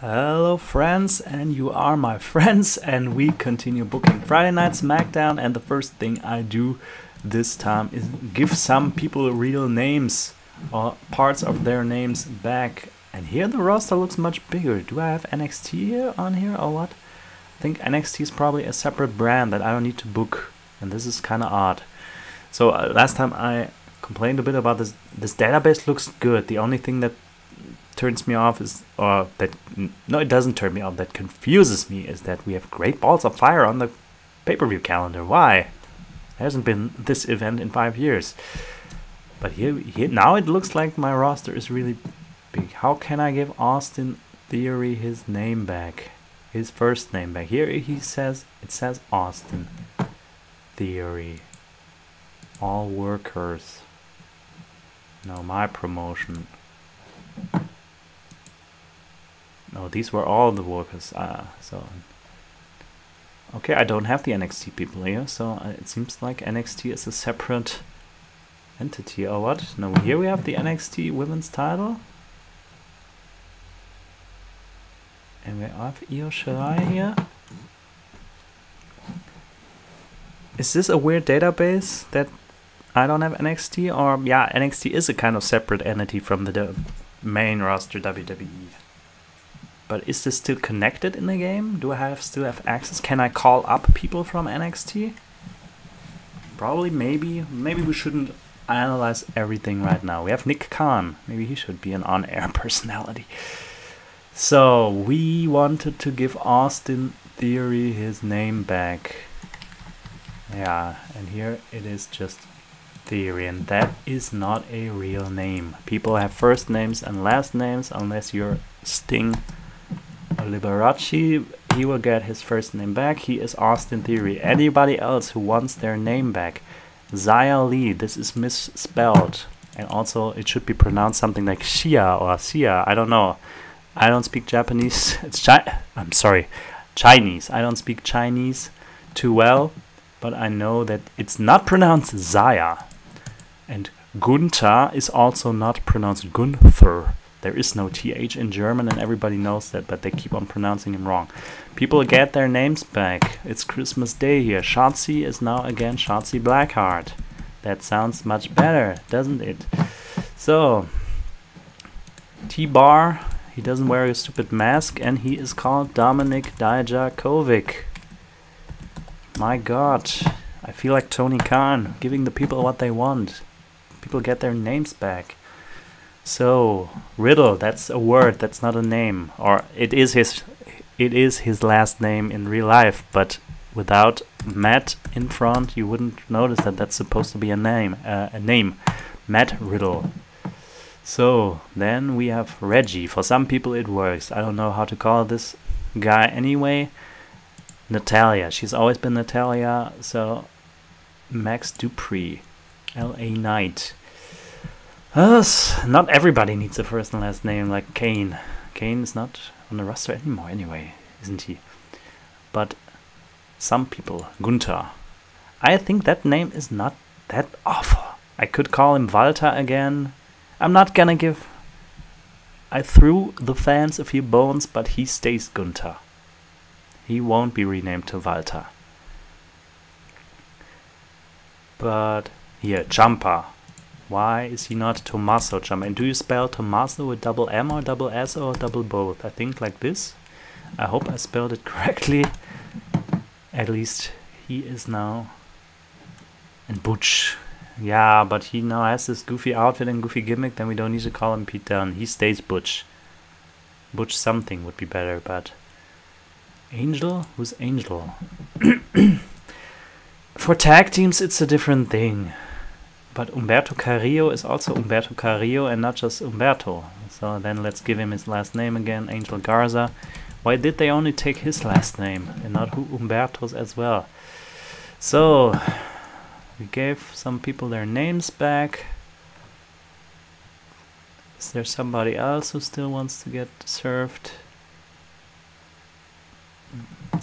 Hello friends, and you are my friends, and we continue booking Friday Night SmackDown. And the first thing I do this time is give some people real names or parts of their names back. And here the roster looks much bigger. Do I have NXT here on here or what? I think NXT is probably a separate brand that I don't need to book, and this is kind of odd. So last time I complained a bit about this. This database looks good. The only thing that turns me off is, no, it doesn't turn me off, that confuses me, is that we have Great Balls of Fire on the pay-per-view calendar. Why? There hasn't been this event in 5 years. But here now it looks like my roster is really big. How can I give Austin Theory his name back? His first name back. Here it says Austin Theory. All workers. No, my promotion. No, these were all the workers. Okay, I don't have the NXT people here, so it seems like NXT is a separate entity, or what? No, here we have the NXT women's title. And we have Io Shirai here. Is this a weird database that I don't have NXT? Or, yeah, NXT is a kind of separate entity from the main roster WWE. But is this still connected in the game? Do I still have access? Can I call up people from NXT? Probably, maybe. Maybe we shouldn't analyze everything right now. We have Nick Khan. Maybe he should be an on-air personality. So, we wanted to give Austin Theory his name back. Yeah, and here it is just Theory, and that is not a real name. People have first names and last names, unless you're Sting or Liberace. He will get his first name back. He is Austin Theory. Anybody else who wants their name back, Xia Li, this is misspelled, and also it should be pronounced something like Xia or Xia. I don't know. I don't speak Japanese. I'm sorry, Chinese. I don't speak Chinese too well, but I know that it's not pronounced Xia. And Gunther is also not pronounced Gunther. There is no TH in German, and everybody knows that, but they keep on pronouncing him wrong. People get their names back. It's Christmas Day here. Shotzi is now again Shotzi Blackheart. That sounds much better, doesn't it? So, T-Bar, he doesn't wear a stupid mask, and he is called Dominik Dijakovic. My god, I feel like Tony Khan, giving the people what they want. People get their names back. So, Riddle, that's a word, that's not a name. Or it is his last name in real life, but without Matt in front, you wouldn't notice that that's supposed to be a name. Matt Riddle. So, then we have Reggie. For some people it works. I don't know how to call this guy anyway. Natalia, she's always been Natalia. So, Max Dupree. LA Knight. Not everybody needs a first and last name like Kane. Kane is not on the roster anymore anyway, isn't he? But some people. Gunther. I think that name is not that awful. I could call him Walter again. I'm not gonna give... I threw the fans a few bones, but he stays Gunther. He won't be renamed to Walter. But here, Ciampa. Why is he not Tommaso Ciampa? And do you spell Tommaso with double M or double S or double both? I think like this. I hope I spelled it correctly. At least he is now. And Butch. Yeah, but he now has this goofy outfit and goofy gimmick, then we don't need to call him Pete Dunne. He stays Butch. Butch something would be better, but... Angel? Who's Angel? For tag teams, it's a different thing. But Umberto Carrillo is also Umberto Carrillo and not just Umberto. So then let's give him his last name again, Angel Garza. Why did they only take his last name and not Umberto's as well? So, we gave some people their names back. Is there somebody else who still wants to get served?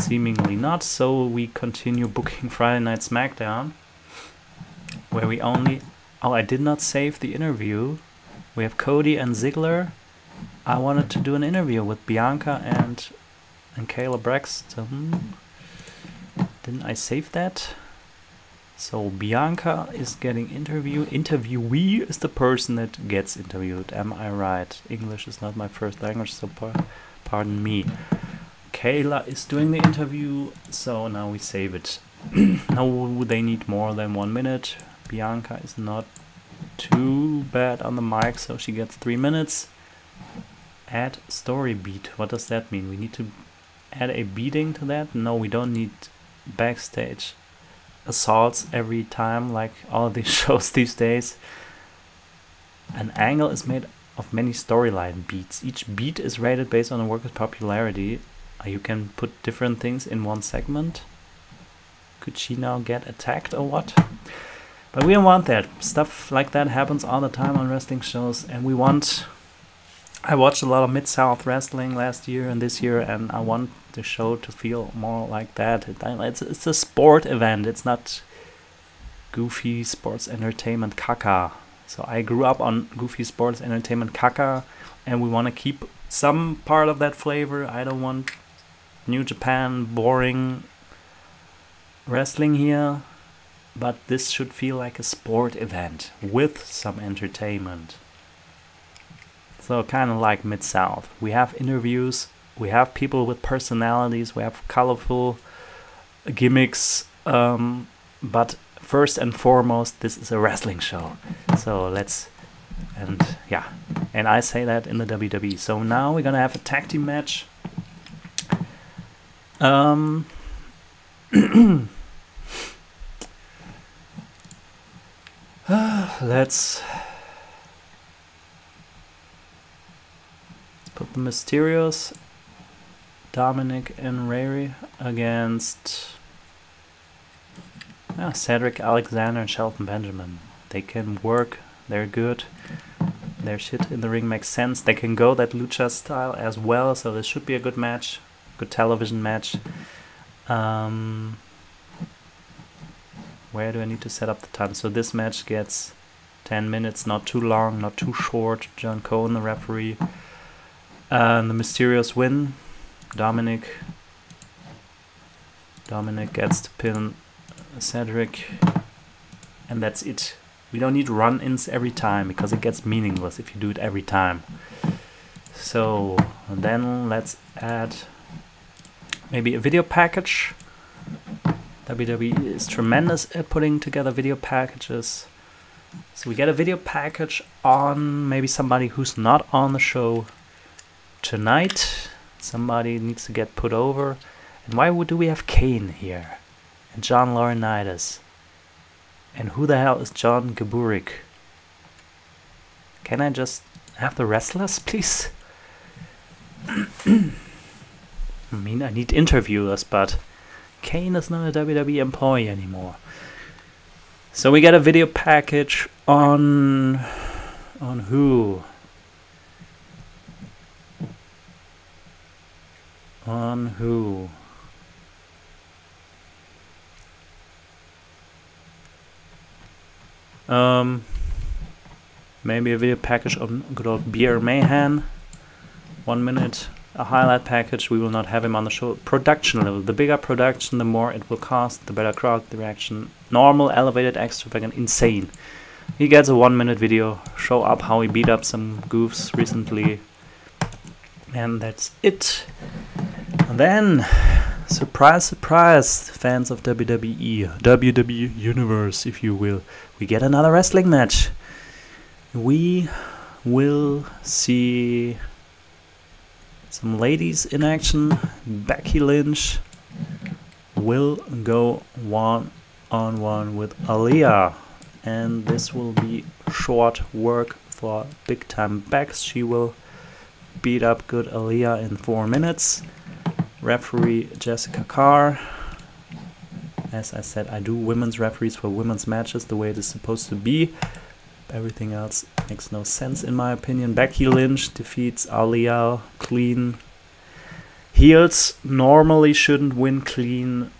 Seemingly not, so we continue booking Friday Night SmackDown, where we only... Oh, I did not save the interview. We have Cody and Ziggler I wanted to do an interview with Bianca and Kayla Braxton. Didn't I save that? So Bianca is getting interviewed. Interviewee is the person that gets interviewed. Am I right? English is not my first language, so pardon me. Kayla is doing the interview, so now we save it. Now they need more than 1 minute. Bianca is not too bad on the mic, so she gets 3 minutes. Add story beat. What does that mean? We need to add a beating to that? No, we don't need backstage assaults every time like all of these shows these days. An angle is made of many storyline beats. Each beat is rated based on a worker's popularity. You can put different things in one segment. Could she now get attacked or what? But we don't want that. Stuff like that happens all the time on wrestling shows, and we want... I watched a lot of Mid-South wrestling last year and this year, and I want the show to feel more like that. It's a sport event. It's not goofy sports entertainment caca. So I grew up on goofy sports entertainment caca, and we want to keep some part of that flavor. I don't want New Japan boring wrestling here, but this should feel like a sport event with some entertainment. So kind of like Mid-South. We have interviews, we have people with personalities, we have colorful gimmicks, but first and foremost, this is a wrestling show. So let's, and yeah, and I say that in the WWE. So now we're gonna have a tag team match. Let's put the Mysterios, Dominic and Rary against Cedric Alexander and Shelton Benjamin. They can work, they're good, their shit in the ring makes sense. They can go that lucha style as well, so this should be a good match, good television match. Where do I need to set up the time? So this match gets 10 minutes, not too long, not too short. John Cohen, the referee. And the Mysterios win. Dominic gets to pin Cedric. And that's it. We don't need run-ins every time, because it gets meaningless if you do it every time. So then let's add maybe a video package. WWE is tremendous at putting together video packages. So we get a video package on maybe somebody who's not on the show tonight. Somebody needs to get put over. And why do we have Kane here? And John Laurinaitis? And who the hell is John Gaburik? Can I just have the wrestlers, please? I mean, I need interviewers, but Kane is not a WWE employee anymore. So we get a video package on who? On who? Maybe a video package on good old Beer Mayhem. 1 minute. A highlight package. We will not have him on the show. Production level. The bigger production, the more it will cost, the better crowd reaction. Normal, elevated, extravagant, insane. He gets a 1 minute video. Show up how he beat up some goofs recently. And that's it. And then, surprise, surprise, fans of WWE. WWE Universe, if you will. We get another wrestling match. We will see some ladies in action. Becky Lynch will go one-on-one with Aaliyah, and this will be short work for Big Time Bex. She will beat up good Aaliyah in 4 minutes. Referee Jessica Carr. As I said, I do women's referees for women's matches the way it is supposed to be. Everything else makes no sense in my opinion. Becky Lynch defeats Aaliyah clean. Heels normally shouldn't win clean,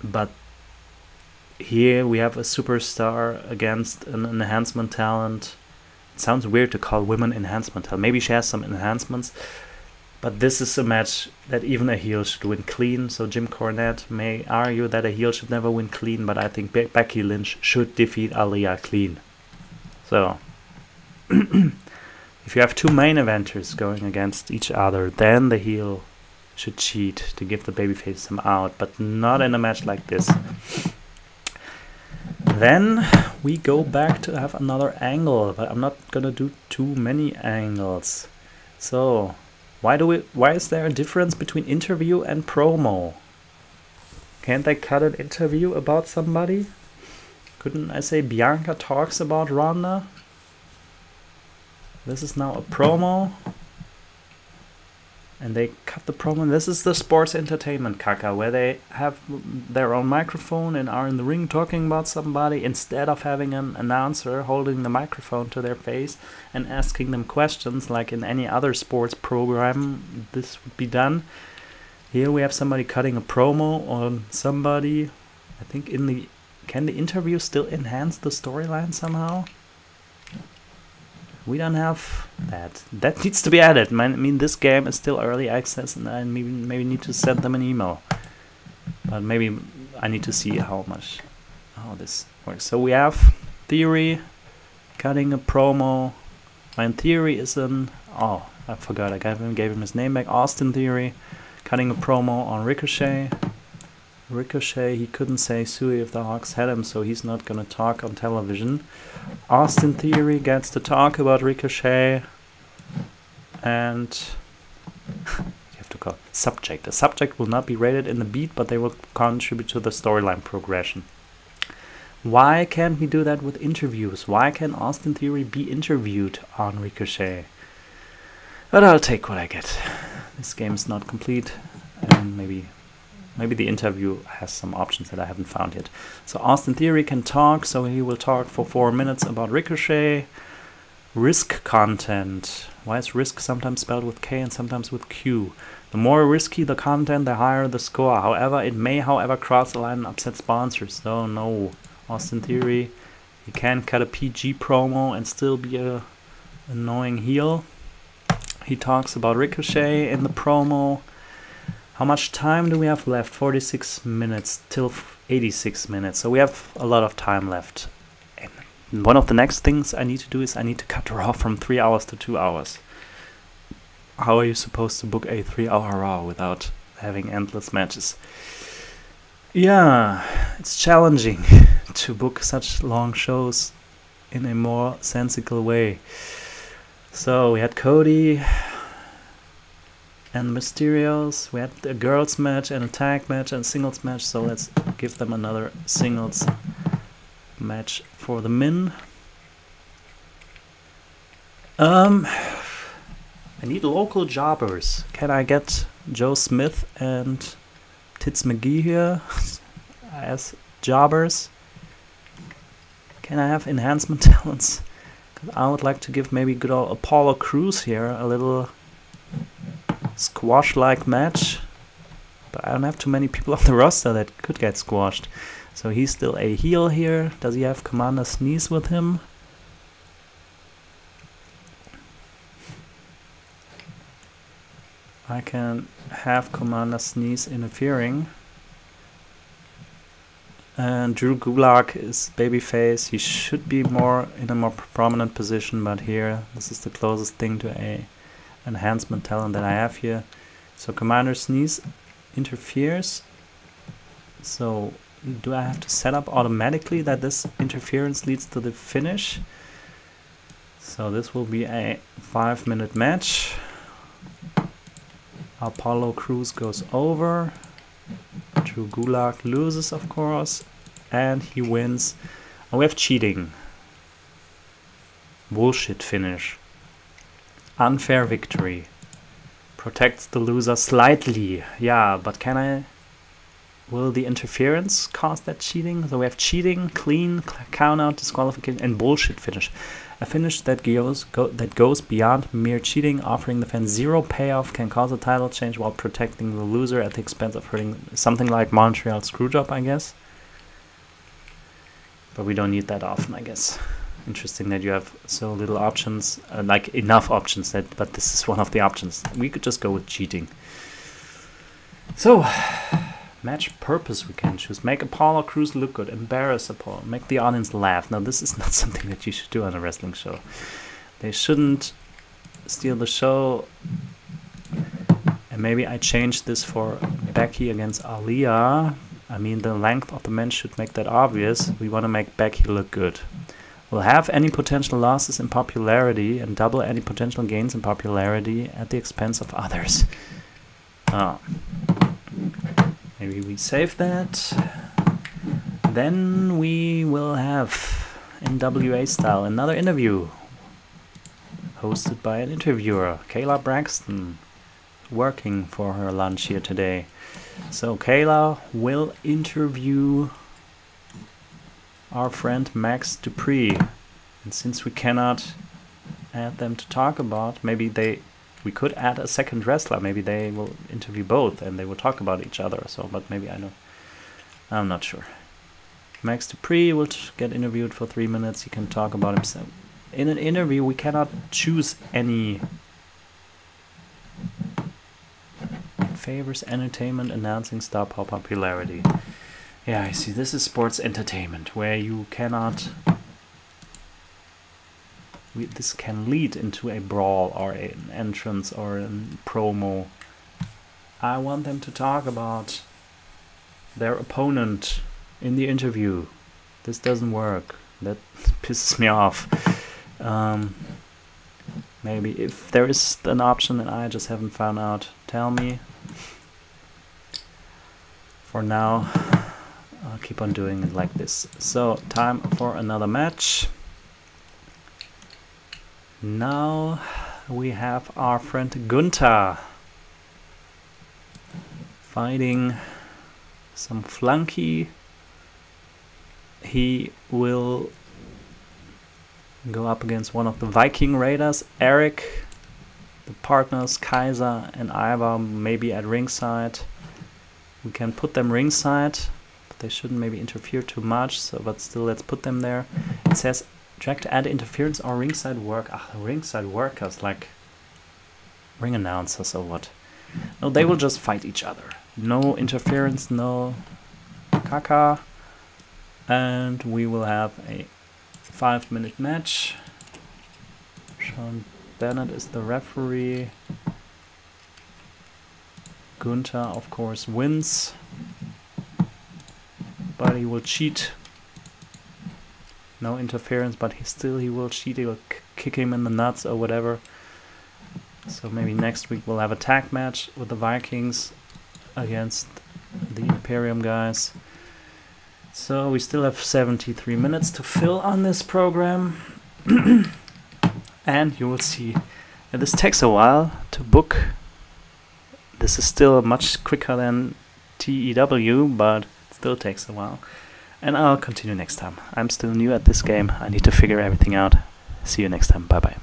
but here we have a superstar against an enhancement talent. it sounds weird to call women enhancement talent. Maybe she has some enhancements, but this is a match that even a heel should win clean. So Jim Cornette may argue that a heel should never win clean, but I think Becky Lynch should defeat Aaliyah clean. So if you have two main eventers going against each other, then the heel should cheat to give the babyface some out, but not in a match like this. Then we go back to have another angle, but I'm not gonna do too many angles. So why is there a difference between interview and promo? Can't they cut an interview about somebody? Couldn't I say Bianca talks about Ronda? This is now a promo. And they cut the promo. This is the sports entertainment caca, where they have their own microphone and are in the ring talking about somebody instead of having an announcer holding the microphone to their face and asking them questions like in any other sports program this would be done. Here we have somebody cutting a promo on somebody. I think can the interview still enhance the storyline somehow? We don't have that. That needs to be added. I mean, this game is still early access, and I maybe need to send them an email. But maybe I need to see how this works. So we have Theory cutting a promo. And Theory is I forgot. I gave him his name back. Austin Theory cutting a promo on Ricochet. Ricochet, he couldn't say Sui if the Hawks had him, so he's not gonna talk on television. Austin Theory gets to talk about Ricochet, and you have to call subject. The subject will not be rated in the beat, but they will contribute to the storyline progression. Why can't we do that with interviews? Why can Austin Theory be interviewed on Ricochet? But I'll take what I get. This game is not complete, and maybe the interview has some options that I haven't found yet. So Austin Theory can talk, so he will talk for 4 minutes about Ricochet. Risk content. Why is risk sometimes spelled with K and sometimes with Q? The more risky the content, the higher the score. However, it may, cross the line and upset sponsors. So no, Austin Theory, he can cut a PG promo and still be a annoying heel. He talks about Ricochet in the promo. How much time do we have left? 46 minutes till 86 minutes. So we have a lot of time left. And one of the next things I need to do is I need to cut Raw from 3 hours to 2 hours. How are you supposed to book a 3-hour Raw without having endless matches? Yeah, it's challenging to book such long shows in a more sensical way. So we had Cody and Mysterios, we had a girls match and a tag match and a singles match, so let's give them another singles match for the men. I need local jobbers. Can I get Joe Smith and Tits McGee here as jobbers? Can I have enhancement talents? 'Cause I would like to give maybe good old Apollo Crews here a little squash-like match, but I don't have too many people on the roster that could get squashed. So he's still a heel here. Does he have Commander Sneeze with him? I can have Commander Sneeze interfering. And Drew Gulak is babyface. He should be in a more prominent position, but here this is the closest thing to a enhancement talent that I have here. So Commander Sneeze interferes. So do I have to set up automatically that this interference leads to the finish? So this will be a 5-minute match. Apollo Crews goes over. Drew Gulak loses, of course, and he wins. And we have cheating. Bullshit finish. Unfair victory. Protects the loser slightly. Yeah, but will the interference cause that cheating? So we have cheating, clean, count out, disqualification, and bullshit finish. A finish that goes beyond mere cheating, offering the fans zero payoff, can cause a title change while protecting the loser at the expense of hurting something like Montreal Screwjob, I guess. But we don't need that often, I guess. Interesting that you have so little options, like enough options, but this is one of the options. We could just go with cheating. So, match purpose we can choose. Make Apollo Crews look good, embarrass Apollo, make the audience laugh. Now this is not something that you should do on a wrestling show. They shouldn't steal the show. And maybe I change this for Becky against Aaliyah. I mean, the length of the match should make that obvious. We want to make Becky look good. We'll have any potential losses in popularity and double any potential gains in popularity at the expense of others. Oh. Maybe we save that. Then we will have NWA style another interview hosted by an interviewer, Kayla Braxton, working for her lunch here today. So Kayla will interview our friend Max Dupree, and since we cannot add them to talk about, maybe we could add a second wrestler. Maybe they will interview both and they will talk about each other. So, but maybe I'm not sure. Max Dupree will get interviewed for 3 minutes. He can talk about himself. In an interview, we cannot choose any. Favors entertainment, announcing, star power, popularity. Yeah, I see. This is sports entertainment, where you cannot... this can lead into a brawl or an entrance or a promo. I want them to talk about their opponent in the interview. This doesn't work. That pisses me off. Maybe if there is an option and I just haven't found out, tell me. For now, I'll keep on doing it like this. So, time for another match. Now we have our friend Gunther fighting some flunky. He will go up against one of the Viking Raiders, Eric. The partners Kaiser and Ivar maybe at ringside. We can put them ringside, but they shouldn't maybe interfere too much. So, but still, let's put them there. It says track to add interference or ringside work. Ah, ringside workers, like ring announcers or what? No, they will just fight each other. No interference, no caca, and we will have a 5-minute match. Sean Bennett is the referee. Gunther, of course, wins, but he will cheat. No interference, but he will cheat. He will kick him in the nuts or whatever. So maybe next week we'll have a tag match with the Vikings against the Imperium guys. So we still have 73 minutes to fill on this program. And you will see that this takes a while to book. This is still much quicker than TEW, but it still takes a while. And I'll continue next time. I'm still new at this game. I need to figure everything out. See you next time. Bye bye.